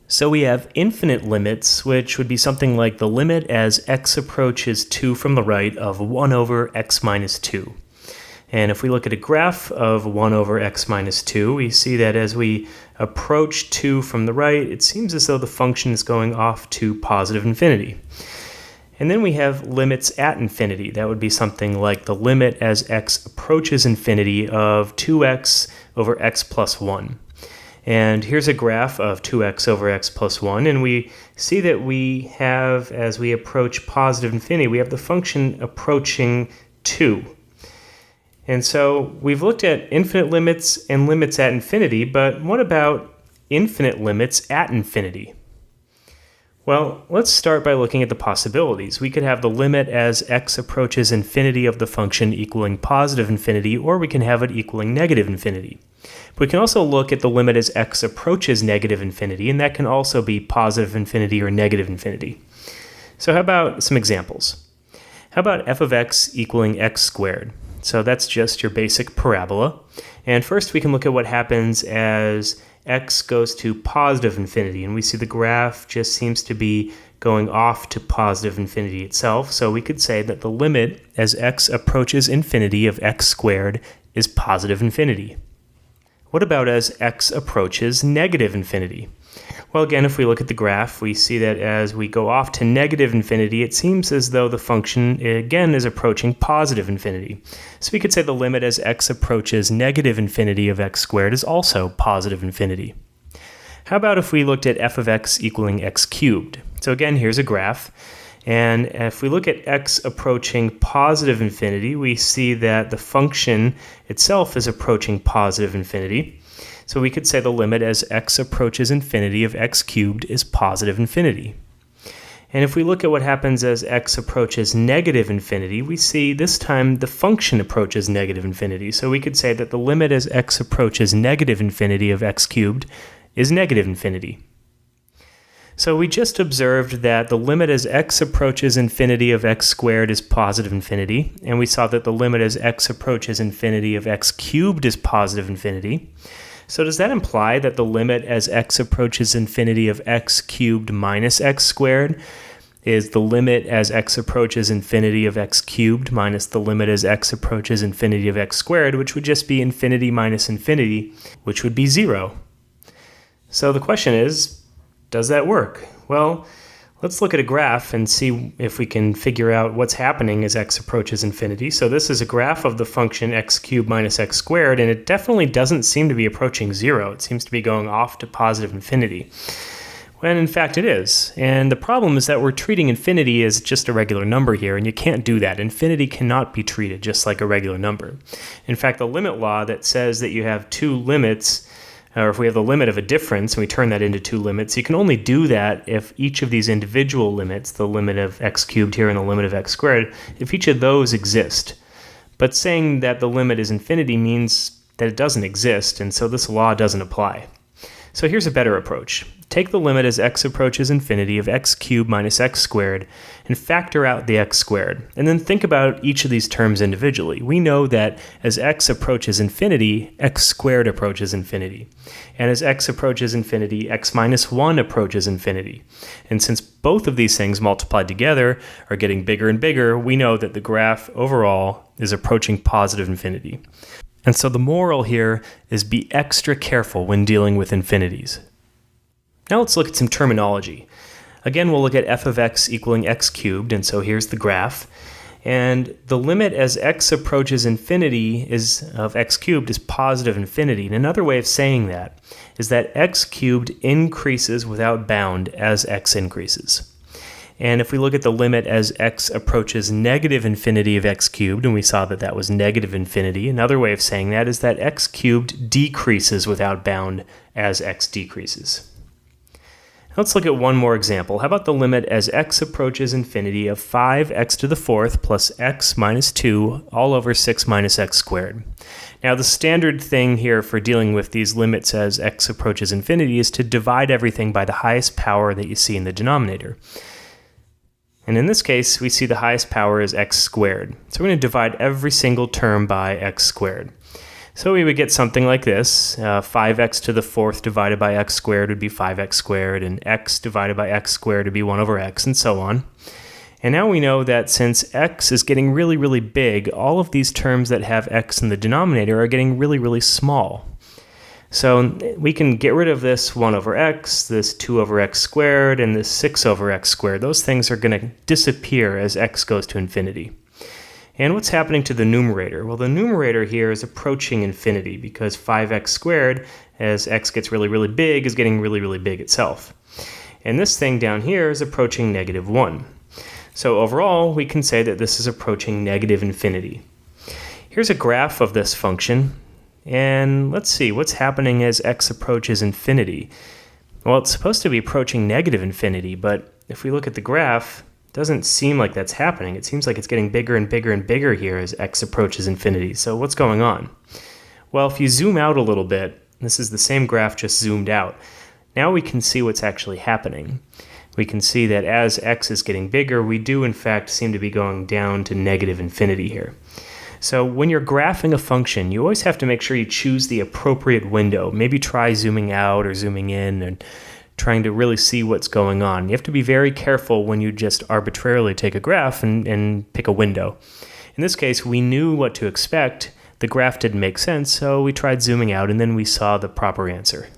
So we have infinite limits, which would be something like the limit as x approaches 2 from the right of 1 over x minus 2. And if we look at a graph of 1 over x minus 2, we see that as we approach 2 from the right, it seems as though the function is going off to positive infinity. And then we have limits at infinity. That would be something like the limit as x approaches infinity of 2x over x plus 1. And here's a graph of 2x over x plus 1, and we see that we have, as we approach positive infinity, we have the function approaching 2. And so we've looked at infinite limits and limits at infinity, but what about infinite limits at infinity? Well, let's start by looking at the possibilities. We could have the limit as x approaches infinity of the function equaling positive infinity, or we can have it equaling negative infinity. But we can also look at the limit as x approaches negative infinity, and that can also be positive infinity or negative infinity. So how about some examples? How about f of x equaling x squared? So that's just your basic parabola. And first we can look at what happens as x goes to positive infinity, and we see the graph just seems to be going off to positive infinity itself. So we could say that the limit as x approaches infinity of x squared is positive infinity. What about as x approaches negative infinity? Well, again, if we look at the graph, we see that as we go off to negative infinity, it seems as though the function, again, is approaching positive infinity. So we could say the limit as x approaches negative infinity of x squared is also positive infinity. How about if we looked at f of x equaling x cubed? So again, here's a graph. And if we look at x approaching positive infinity, we see that the function itself is approaching positive infinity. So we could say the limit as x approaches infinity of x cubed is positive infinity. And if we look at what happens as x approaches negative infinity, we see this time the function approaches negative infinity. So we could say that the limit as x approaches negative infinity of x cubed is negative infinity. So we just observed that the limit as x approaches infinity of x squared is positive infinity, and we saw that the limit as x approaches infinity of x cubed is positive infinity. So does that imply that the limit as x approaches infinity of x cubed minus x squared is the limit as x approaches infinity of x cubed minus the limit as x approaches infinity of x squared, which would just be infinity minus infinity, which would be 0. So the question is, does that work? Well, let's look at a graph and see if we can figure out what's happening as x approaches infinity. So this is a graph of the function x cubed minus x squared, and it definitely doesn't seem to be approaching 0. It seems to be going off to positive infinity, when in fact it is. And the problem is that we're treating infinity as just a regular number here, and you can't do that. Infinity cannot be treated just like a regular number. In fact, the limit law that says that you have two limits, or if we have the limit of a difference and we turn that into two limits, you can only do that if each of these individual limits, the limit of x cubed here and the limit of x squared, if each of those exist. But saying that the limit is infinity means that it doesn't exist, and so this law doesn't apply. So here's a better approach. Take the limit as x approaches infinity of x cubed minus x squared and factor out the x squared. And then think about each of these terms individually. We know that as x approaches infinity, x squared approaches infinity. And as x approaches infinity, x minus 1 approaches infinity. And since both of these things multiplied together are getting bigger and bigger, we know that the graph overall is approaching positive infinity. And so the moral here is be extra careful when dealing with infinities. Now let's look at some terminology. Again, we'll look at f of x equaling x cubed, and so here's the graph. And the limit as x approaches infinity of x cubed is positive infinity. And another way of saying that is that x cubed increases without bound as x increases. And if we look at the limit as x approaches negative infinity of x cubed, and we saw that that was negative infinity, another way of saying that is that x cubed decreases without bound as x decreases. Let's look at one more example. How about the limit as x approaches infinity of 5x to the fourth plus x minus 2 all over 6 minus x squared? Now, the standard thing here for dealing with these limits as x approaches infinity is to divide everything by the highest power that you see in the denominator. And in this case, we see the highest power is x squared. So we're going to divide every single term by x squared. So we would get something like this. 5x to the fourth divided by x squared would be 5x squared, and x divided by x squared would be 1 over x, and so on. And now we know that since x is getting really, really big, all of these terms that have x in the denominator are getting really, really small. So we can get rid of this 1 over x, this 2 over x squared, and this 6 over x squared. Those things are going to disappear as x goes to infinity. And what's happening to the numerator? Well, the numerator here is approaching infinity because 5x squared, as x gets really, really big, is getting really, really big itself. And this thing down here is approaching negative 1. So overall, we can say that this is approaching negative infinity. Here's a graph of this function. And let's see, what's happening as x approaches infinity? Well, it's supposed to be approaching negative infinity, but if we look at the graph, it doesn't seem like that's happening. It seems like it's getting bigger and bigger and bigger here as x approaches infinity. So what's going on? Well, if you zoom out a little bit, this is the same graph just zoomed out. Now we can see what's actually happening. We can see that as x is getting bigger, we do in fact seem to be going down to negative infinity here. So when you're graphing a function, you always have to make sure you choose the appropriate window. Maybe try zooming out or zooming in and trying to really see what's going on. You have to be very careful when you just arbitrarily take a graph and pick a window. In this case, we knew what to expect. The graph didn't make sense, so we tried zooming out and then we saw the proper answer.